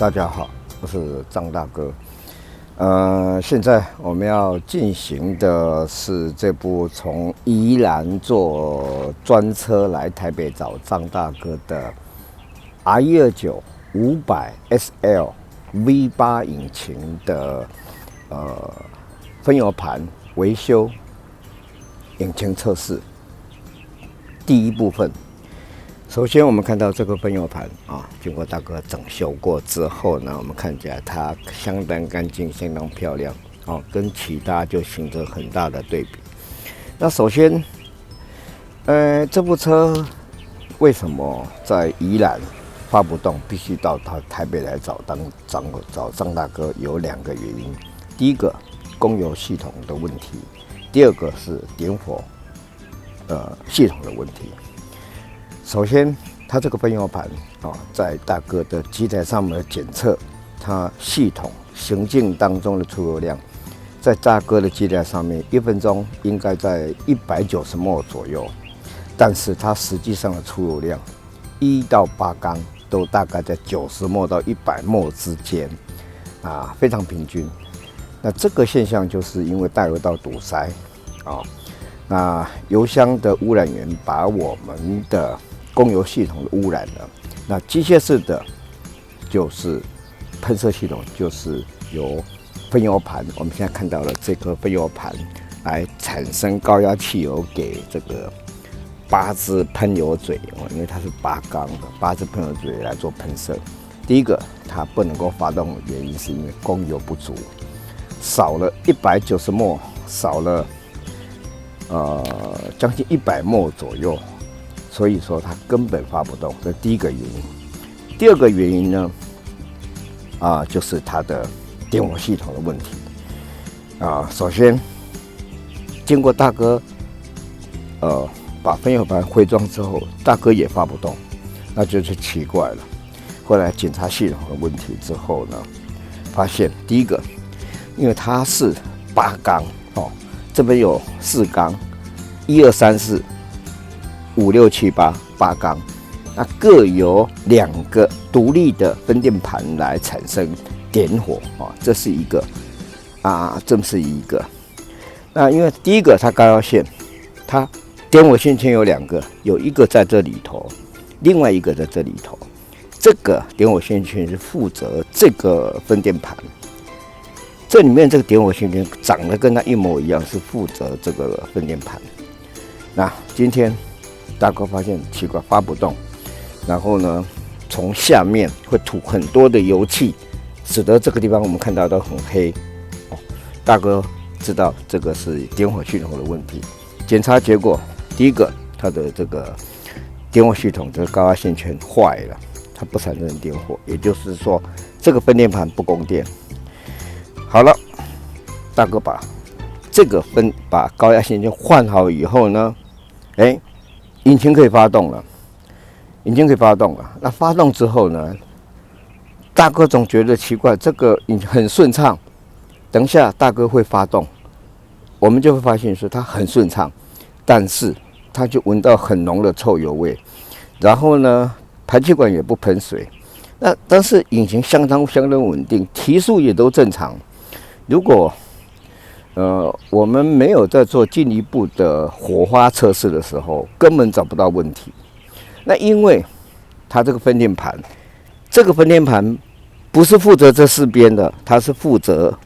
大家好，我是张大哥。现在我们要进行的是这部从宜兰坐专车来台北找张大哥的 R129 500SL V8 引擎的分油盘维修引擎测试第一部分。首先，我们看到这个分油盘啊，经过大哥整修过之后呢，我们看起来它相当干净，相当漂亮哦，跟其他就形成很大的对比。那首先，这部车为什么在宜兰发不动，必须到台北来找张大哥？有2个原因。第一个，供油系统的问题；第二个是点火系统的问题。首先，它这个分油盘在大哥的机台上面的检测，它系统行进当中的出油量，在大哥的机台上面1分钟应该在190ml左右，但是它实际上的出油量1到8缸都大概在90ml到100ml之间，非常平均。那这个现象就是因为大油道堵塞那油箱的污染源把我们的供油系统的污染了，那机械式的就是喷射系统，就是由分油盘，我们现在看到了这颗分油盘来产生高压汽油给这个8支喷油嘴，因为它是8缸的8支喷油嘴来做喷射。第一个，它不能够发动的原因是因为供油不足，少了190ml，少了将近100ml左右。所以说它根本发不动，这是第一个原因。第二个原因呢，就是它的点火系统的问题。首先经过大哥把分油盘回装之后，大哥也发不动，那就是奇怪了。后来检查系统的问题之后呢，发现第一个，因为它是8缸这边有4缸，1、2、3、4。5、6、7、8缸，那各由2个独立的分电盘来产生点火这是一个这是一个。那因为第一个它高压线，它点火线圈有2个，有一个在这里头，另外一个在这里头。这个点火线圈是负责这个分电盘，这里面这个点火线圈长得跟它一模一样，是负责这个分电盘。那今天大哥发现奇怪，发不动，然后呢，从下面会吐很多的油气，使得这个地方我们看到都很黑。大哥知道这个是点火系统的问题。检查结果，第一个，它的这个点火系统这个高压线圈坏了，它不产生点火，也就是说这个分电盘不供电。好了，大哥把高压线圈换好以后呢，引擎可以发动了，那发动之后呢，大哥总觉得奇怪，这个引擎很顺畅。等一下大哥会发动，我们就会发现说它很顺畅，但是他就闻到很浓的臭油味。然后呢，排气管也不喷水。但是引擎相当稳定，提速也都正常。如果我们没有在做进一步的火花测试的时候，根本找不到问题。那因为它这个分电盘不是负责这4边的，它是负责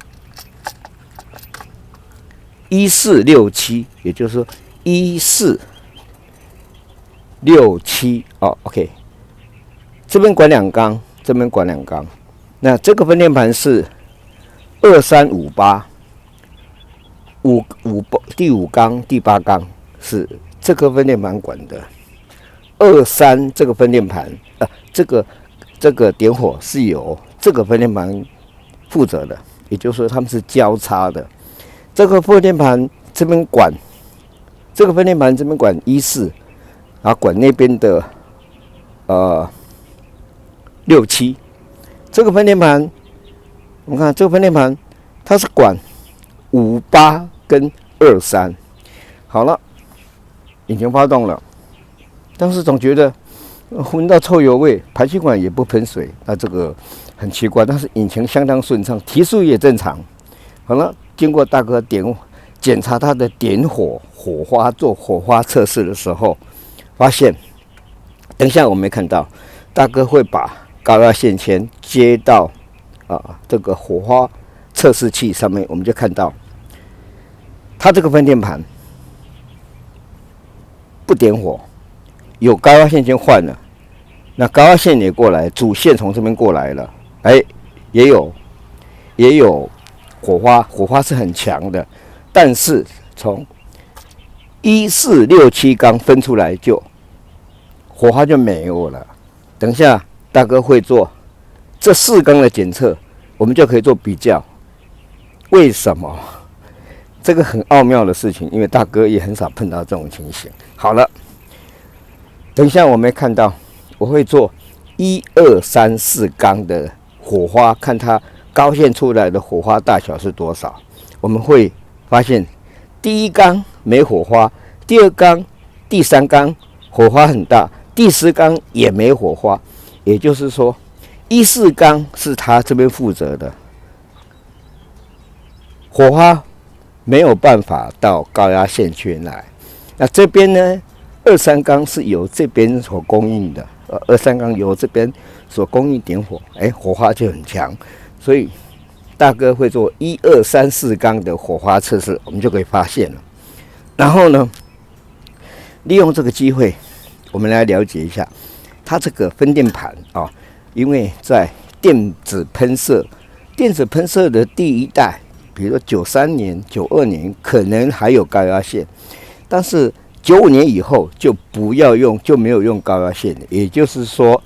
1467，也就是说1467OK， 这边管2缸，这边管2缸。那这个分电盘是2358。第5缸、第8缸是这个分电盘管的，23这个分电盘，这个点火是由这个分电盘负责的，也就是说他们是交叉的。这个分电盘这边管，这个分电盘这边管14，然后管那边的67。这个分电盘，我们看这个分电盘，它是管58跟23。好了，引擎发动了，但是总觉得闻到臭油味，排气管也不喷水，那这个很奇怪。但是引擎相当顺畅，提速也正常。好了，经过大哥检查它的点火花做火花测试的时候，发现，等一下我没看到，大哥会把高压线圈接到这个火花测试器上面，我们就看到它这个分电盘不点火，有高压线圈换了，那高压线也过来，主线从这边过来了，也有火花是很强的，但是从1467缸分出来就火花就没有了。等一下大哥会做这4缸的检测，我们就可以做比较。为什么？这个很奥妙的事情，因为大哥也很少碰到这种情形。好了，等一下我没看到，我会做1、2、3、4缸的火花，看它高线出来的火花大小是多少。我们会发现，第1缸没火花，第2缸、第3缸火花很大，第10缸也没火花。也就是说，14缸是他这边负责的，火花没有办法到高压线圈来。那这边呢，2、3缸是由这边所供应的，2、3缸由这边所供应点火，火花就很强。所以大哥会做1、2、3、4缸的火花测试，我们就可以发现了。然后呢，利用这个机会，我们来了解一下它这个分电盘因为在电子喷射的第一代，比如说93年、92年可能还有高压线，但是95年以后就没有用高压线了。也就是说，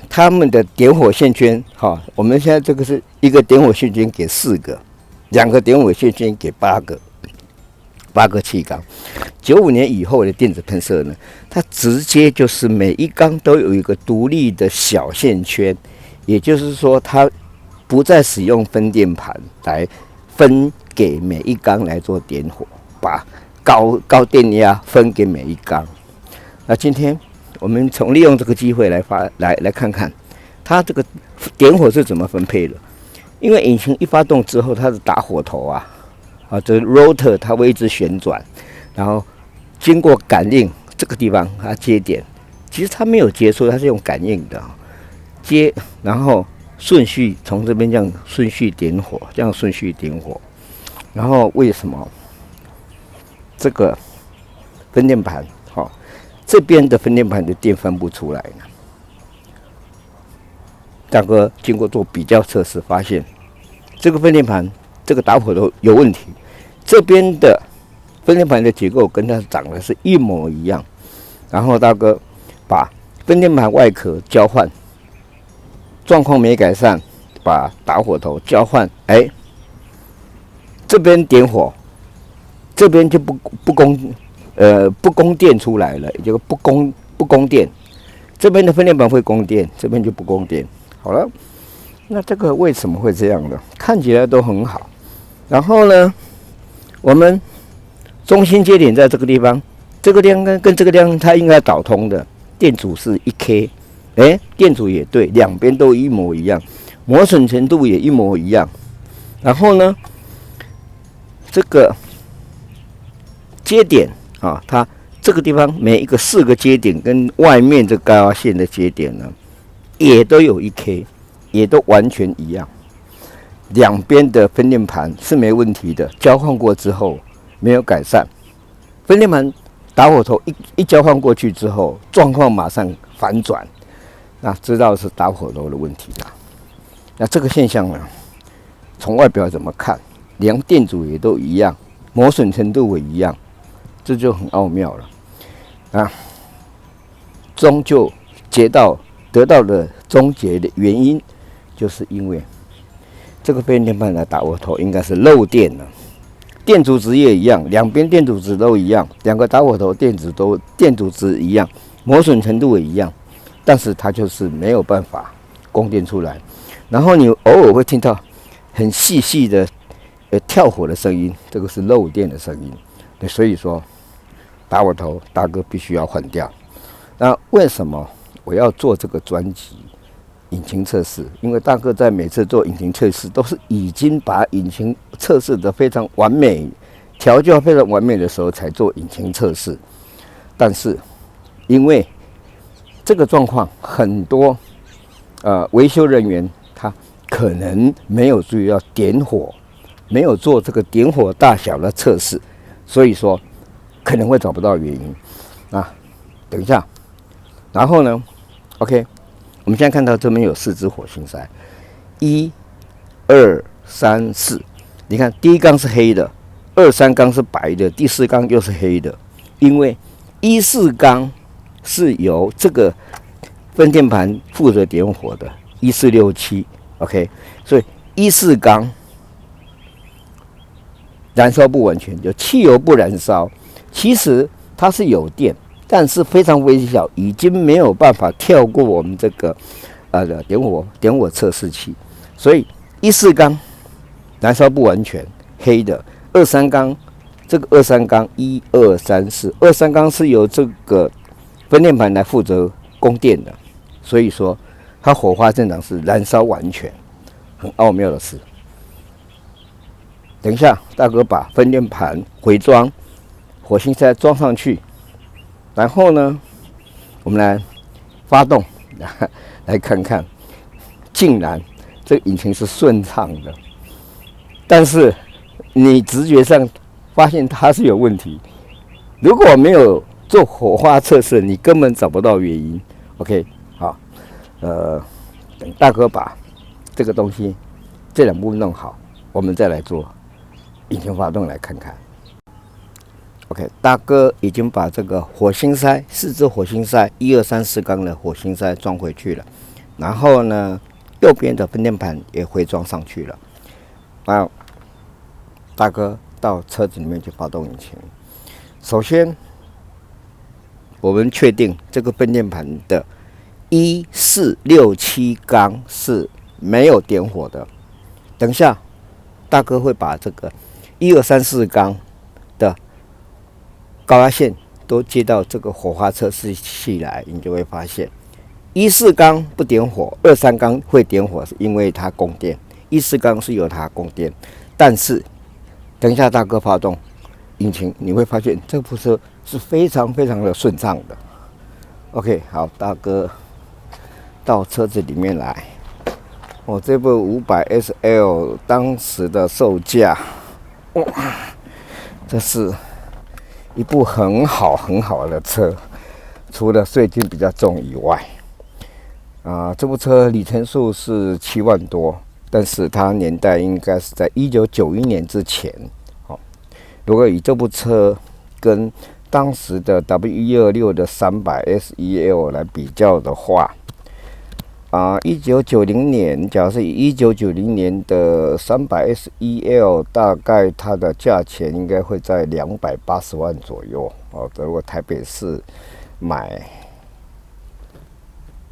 他们的点火线圈，我们现在这个是一个点火线圈给4个，2个点火线圈给8个气缸。95年以后的电子喷射呢，它直接就是每一缸都有一个独立的小线圈，也就是说，它不再使用分电盘来分给每一缸来做点火，把高电压分给每一缸。那今天我们利用这个机会来看看它这个点火是怎么分配的。因为引擎一发动之后，它的打火头这 rotor 它会一直旋转，然后经过感应这个地方它接点，其实它没有接触，它是用感应的接，然后顺序从这边这样顺序点火，然后为什么这个分电盘这边的分电盘的电分不出来呢？大哥经过做比较测试，发现这个分电盘这个打火头有问题。这边的分电盘的结构跟它长得是一模一样，然后大哥把分电盘外壳交换，状况没改善，把打火头交换，这边点火，这边就不供电出来了，也就不供电，这边的分电盘会供电，这边就不供电。好了，那这个为什么会这样呢？看起来都很好，然后呢？我们中心接点在这个地方，这个地方跟这个地方它应该导通的，电阻是1K，电阻也对，两边都一模一样，磨损程度也一模一样。然后呢，这个接点它这个地方每一个4个接点跟外面这高压线的接点呢，也都有1K，也都完全一样。两边的分电盘是没问题的，交换过之后没有改善。分电盘打火头一交换过去之后，状况马上反转，那知道是打火头的问题了。那这个现象呢，从外表怎么看，连电阻也都一样，磨损程度也一样，这就很奥妙了。终究得到的终结的原因，就是因为这个分电盘的打火头应该是漏电了，电阻值也一样，两边电阻值都一样，2个打火头电阻值一样，磨损程度也一样，但是它就是没有办法供电出来。然后你偶尔会听到很细的跳火的声音，这个是漏电的声音。所以说打火头大哥必须要换掉。那为什么我要做这个专辑引擎测试，因为大哥在每次做引擎测试都是已经把引擎测试的非常完美，调教非常完美的时候才做引擎测试。但是因为这个状况，很多维修人员他可能没有注意到点火，没有做这个点火大小的测试，所以说可能会找不到原因啊。等一下，然后呢 ，OK， 我们现在看到这边有4只火星塞，1、2、3、4。你看第一缸是黑的，2、3缸是白的，第4缸又是黑的，因为1、4缸是由这个分电盘负责点火的，1467 ，OK， 所以1、4缸燃烧不完全，就汽油不燃烧，其实它是有电，但是非常微小，已经没有办法跳过我们这个点火测试器，所以1、4缸燃烧不完全，黑的；2、3缸这个2、3缸1、2、3、4，2、3缸是由这个分电盘来负责供电的，所以说它火花正常是燃烧完全，很奥妙的事。等一下，大哥把分电盘回装，火星塞装上去，然后呢，我们来发动，来看看，竟然这个引擎是顺畅的，但是你直觉上发现它是有问题。如果没有做火花测试，你根本找不到原因。OK， 好，等大哥把这个东西这2步弄好，我们再来做引擎发动来看看。OK， 大哥已经把这个火星塞4只火星塞1、2、3、4缸的火星塞装回去了，然后呢，右边的分电盘也回装上去了。啊，大哥到车子里面去发动引擎。首先，我们确定这个分电盘的1、4、6、7缸是没有点火的。等一下，大哥会把这个1、2、3、4缸的高压线都接到这个火花测试器来，你就会发现1、4缸不点火，2、3缸会点火，是因为它供电；1、4缸是由它供电。但是等一下大哥发动引擎，你会发现这部车是非常非常的顺畅的。OK， 好，大哥到车子里面来。我这部500 SL 当时的售价，这是一部很好的车，除了税金比较重以外，这部车里程数是7万多，但是它年代应该是在1991年之前。如果以这部车跟当时的 W126 的300 SEL 来比较的话，1990年，假如是以1990年的300 SEL， 大概它的价钱应该会在280万左右。如果台北市买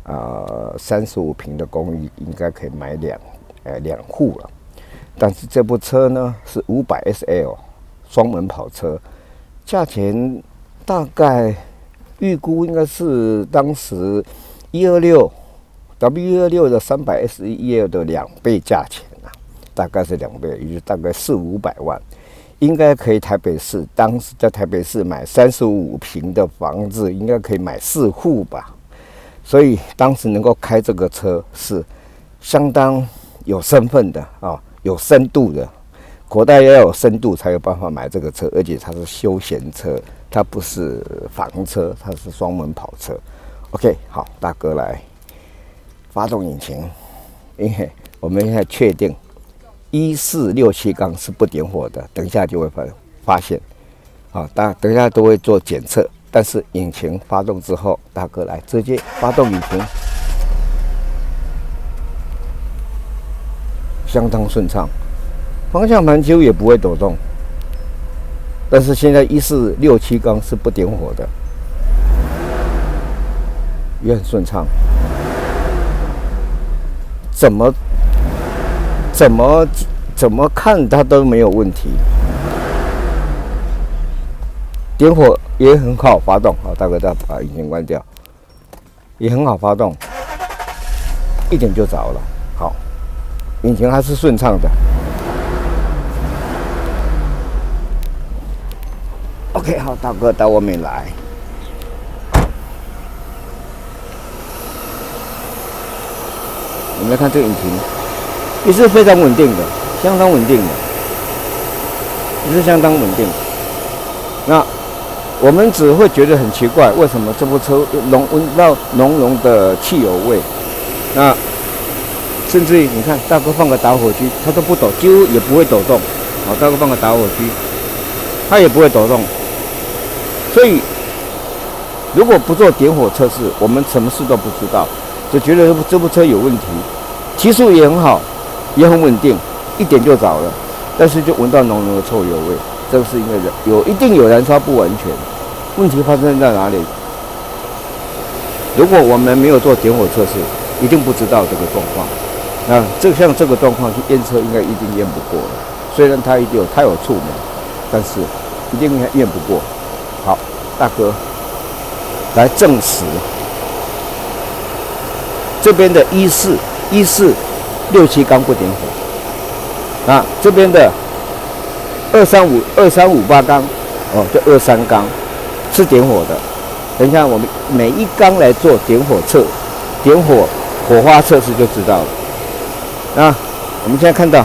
35坪的公寓，应该可以买两户了。但是这部车呢是500 SL 双门跑车，价钱大概预估应该是当时126 W126 的300 SEL 的2倍价钱大概是2倍，也就是大概400-500万，应该可以台北市当时在台北市买35坪的房子，应该可以买4户吧。所以当时能够开这个车是相当有身份的有深度的。口袋要有深度才有办法买这个车，而且它是休闲车，它不是房车，它是双门跑车。OK， 好，大哥来发动引擎，因为我们现在确定1、4、6、7缸是不点火的，等一下就会发现。等一下都会做检测，但是引擎发动之后，大哥来直接发动引擎，相当顺畅。方向盘几乎也不会抖动，但是现在1、4、6、7缸是不点火的，也很顺畅。怎么看它都没有问题，点火也很好发动。好，大哥再把引擎关掉。也很好发动，一点就着了。好，引擎还是顺畅的。OK， 好，大哥到外面来。我们来看这个引擎，也是非常稳定的，相当稳定的，也是相当稳定。那我们只会觉得很奇怪，为什么这部车闻到浓浓的汽油味？那甚至于你看，大哥放个打火机，它都不抖，几乎也不会抖动。好，大哥放个打火机，它也不会抖动。所以，如果不做点火测试，我们什么事都不知道，就觉得这部车有问题。提速也很好，也很稳定，一点就着了，但是就闻到浓浓的臭油味。这个是因为一定有燃烧不完全。问题发生在哪里？如果我们没有做点火测试，一定不知道这个状况。那像这个状况去验车，应该一定验不过了。虽然它有触媒，但是一定验不过。好，大哥来证实这边的14、67缸不点火，啊，这边的23588缸，哦，就23缸是点火的。等一下，我们每一缸来做点火火花测试就知道了。那我们现在看到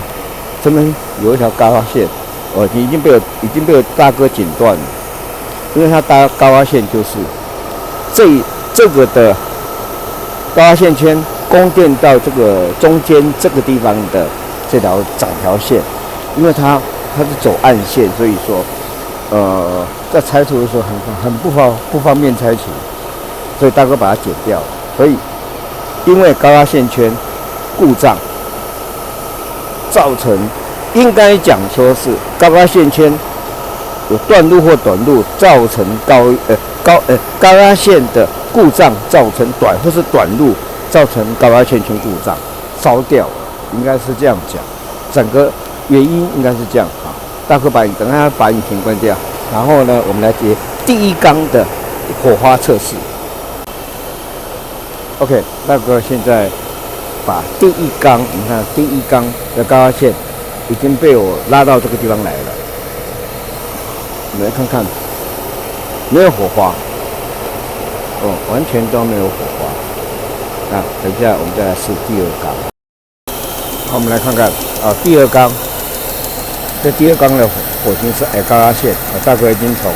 这边有一条高压线，哦，已经被我大哥剪断了。因为它高压线就是这个的高压线圈供电到这个中间这个地方的这条整条线，因为它是走暗线，所以说在拆除的时候很不方便拆除，所以大哥把它剪掉。所以因为高压线圈故障，造成应该讲说是高压线圈有断路或短路，造成高压线的故障，造成或是短路，造成高压线圈故障，烧掉了，应该是这样讲。整个原因应该是这样。好，大哥等下把引擎关掉，然后呢，我们来接第一缸的火花测试。OK， 大哥现在把第一缸，你看第一缸的高压线已经被我拉到这个地方来了。我们来看看，没有火花，哦，完全都没有火花。那等一下我们再来试第二缸。好，我们来看看第二缸，这第二缸的火星是矮高压线，大哥已经从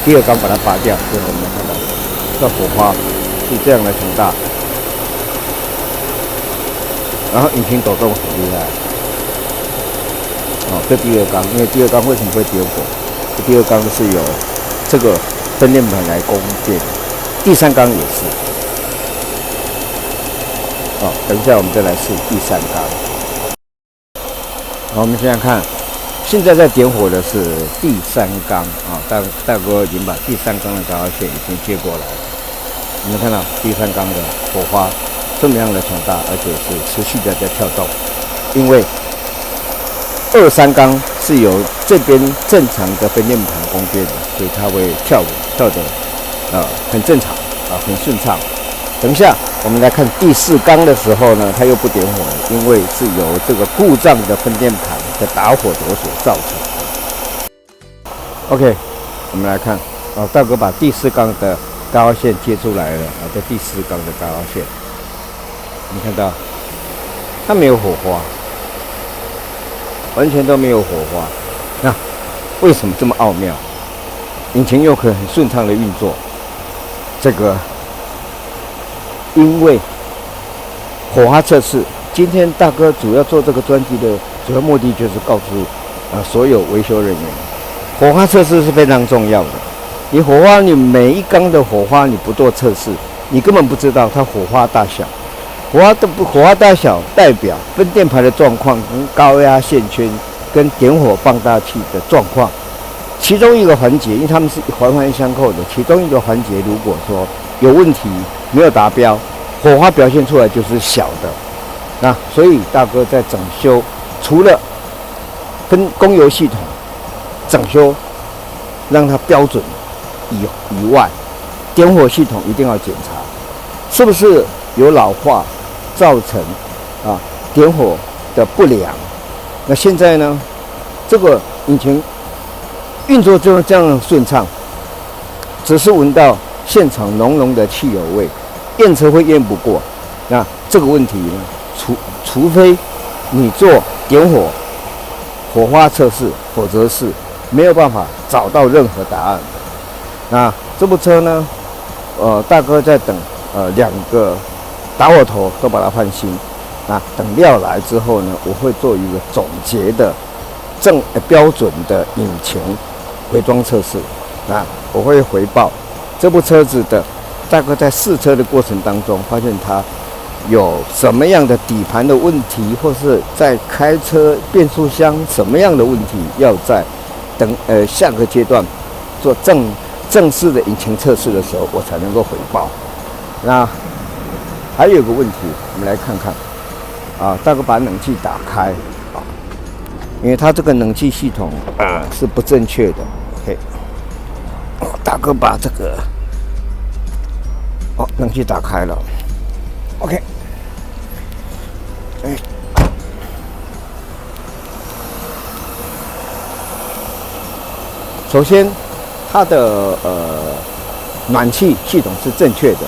第二缸把它拔掉，所以我们看到这火花是这样的强大，然后引擎抖动很厉害。这第二缸，因为第二缸为什么会点火？第二缸是由这个分电盘来供电，第三缸也是。等一下我们再来试第三缸。好，我们现在看，现在在点火的是第三缸啊，大哥已经把第三缸的高压线已经接过来了。你们看到第三缸的火花这么样的强大，而且是持续的在跳动，因为23缸是由这边正常的分电盘供电的，所以它会跳得很正常很顺畅。等一下我们来看第4缸的时候呢，它又不点火了，因为是由这个故障的分电盘的打火轴所造成的。OK， 我们来看大哥把第4缸的高压线接出来了这第4缸的高压线，你看到它没有火花。完全都没有火花，那为什么这么奥妙？引擎又可以很顺畅的运作，这个因为火花测试。今天大哥主要做这个专辑的主要目的就是告诉所有维修人员，火花测试是非常重要的。你火花，你每一缸的火花你不做测试，你根本不知道它火花大小。火花大小代表分电盘的状况跟高压线圈跟点火放大器的状况，其中一个环节，因为它们是环环相扣的，其中一个环节如果说有问题没有达标，火花表现出来就是小的。那所以大哥在整修，除了供油系统整修让它标准以外，点火系统一定要检查。是不是有老化造成点火的不良？那现在呢，这个引擎运作就这样顺畅，只是闻到现场浓浓的汽油味，验车会验不过。那这个问题呢，除非你做点火火花测试，否则是没有办法找到任何答案。那这部车呢，大哥在等2个打火头都把它换新。那等料来之后呢，我会做一个总结的标准的引擎回装测试。那我会回报这部车子的大哥在试车的过程当中，发现它有什么样的底盘的问题，或是在开车变速箱什么样的问题，要在等下个阶段做正式的引擎测试的时候，我才能够回报。那还有个问题，我们来看看大哥把冷气打开因为它这个冷气系统是不正确的。OK， 大哥把这个冷气打开了。OK， 首先它的暖气系统是正确的，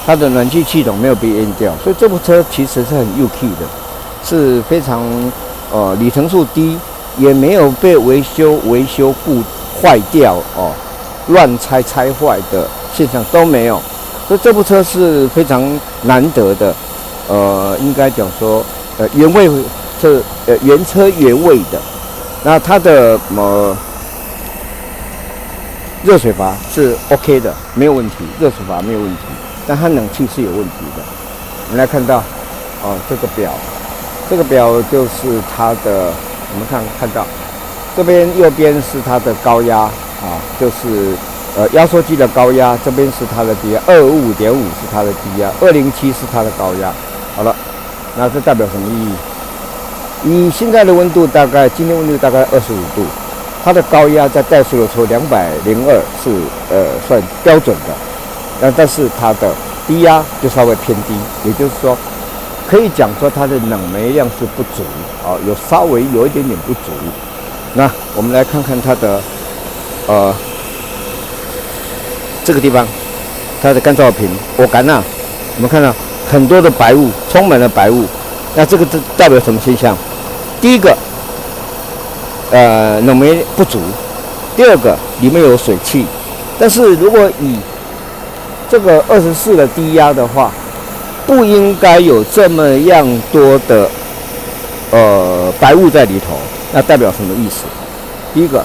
它的暖气系统没有被淹掉，所以这部车其实是很 UK 的，是非常里程数低，也没有被维修故坏掉乱拆坏的现象都没有，所以这部车是非常难得的，应该讲说原味是原车原味的。那它的热水阀是 OK 的，没有问题，热水阀没有问题，但它冷气是有问题的。我们来看到这个表就是它的，我们看到这边右边是它的高压就是压缩机的高压，这边是它的低压，255.5是它的低压，207是它的高压。好了，那这代表什么意义？以现在的温度今天温度大概25度，它的高压在怠速的时候202是算标准的，但是它的低压就稍微偏低，也就是说，可以讲说它的冷媒量是不足稍微有一点点不足。那我们来看看它的这个地方，它的干燥瓶我们看到很多的白雾，充满了白雾。那这个代表什么现象？第一个，冷媒不足；第二个，里面有水汽。但是如果以这个24的低压的话，不应该有这么样多的白雾在里头。那代表什么意思？第一个，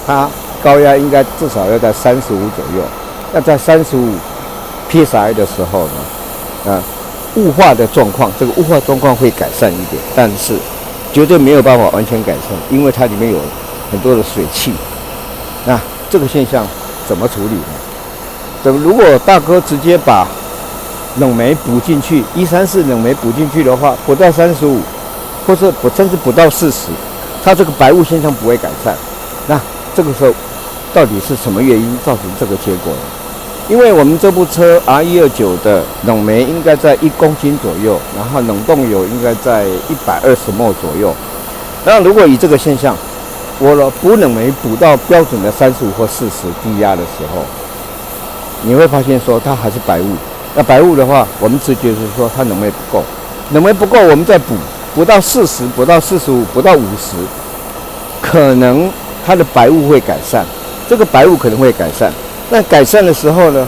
它高压应该至少要在35左右。那在35 psi 的时候呢，雾化的状况，这个雾化状况会改善一点，但是绝对没有办法完全改善，因为它里面有很多的水汽。那这个现象怎么处理呢？如果大哥直接把冷媒补进去，134冷媒补进去的话，不到35，或者甚至不到40，它这个白雾现象不会改善。那这个时候到底是什么原因造成这个结果呢？因为我们这部车 R129 的冷媒应该在1公斤左右，然后冷冻油应该在120ml 左右。那如果以这个现象，我补冷媒补到标准的35或40低压的时候，你会发现说它还是白雾。那白雾的话，我们直觉是说它冷媒不够，冷媒不够，我们再补到40，补到45，补到50，可能它的白雾会改善。这个白雾可能会改善。那改善的时候呢，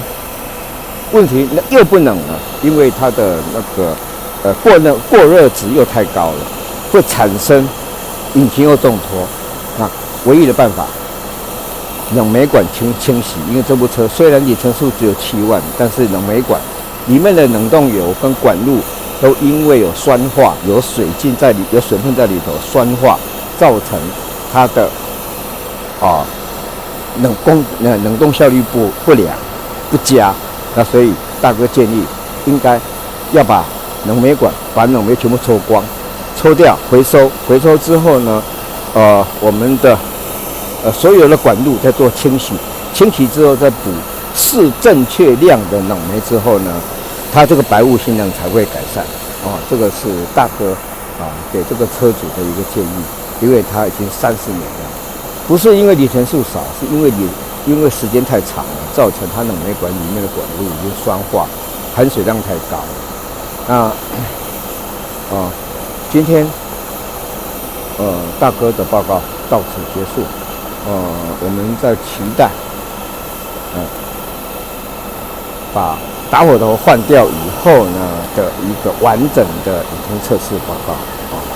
问题又不冷了，因为它的那个过热值又太高了，会产生引擎又重脱。那唯一的办法，冷媒管清洗，因为这部车虽然里程数只有7万，但是冷媒管里面的冷冻油跟管路都因为有酸化、有水分在里头酸化，造成它的冷冻效率不良不佳。那所以大哥建议应该要把冷媒管把冷媒全部抽光，抽掉回收之后呢，我们的所有的管路再做清洗之后再补正确量的冷媒之后呢，它这个白雾性能才会改善。这个是大哥给这个车主的一个建议，因为它已经30年了，不是因为里程数少，是因为时间太长了，造成它冷媒管里面的管路已经酸化，含水量太高。那今天大哥的报告到此结束。我们在期待把打火头换掉以后呢的一个完整的引擎测试报告。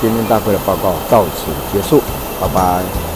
今天大哥的报告到此结束，拜拜。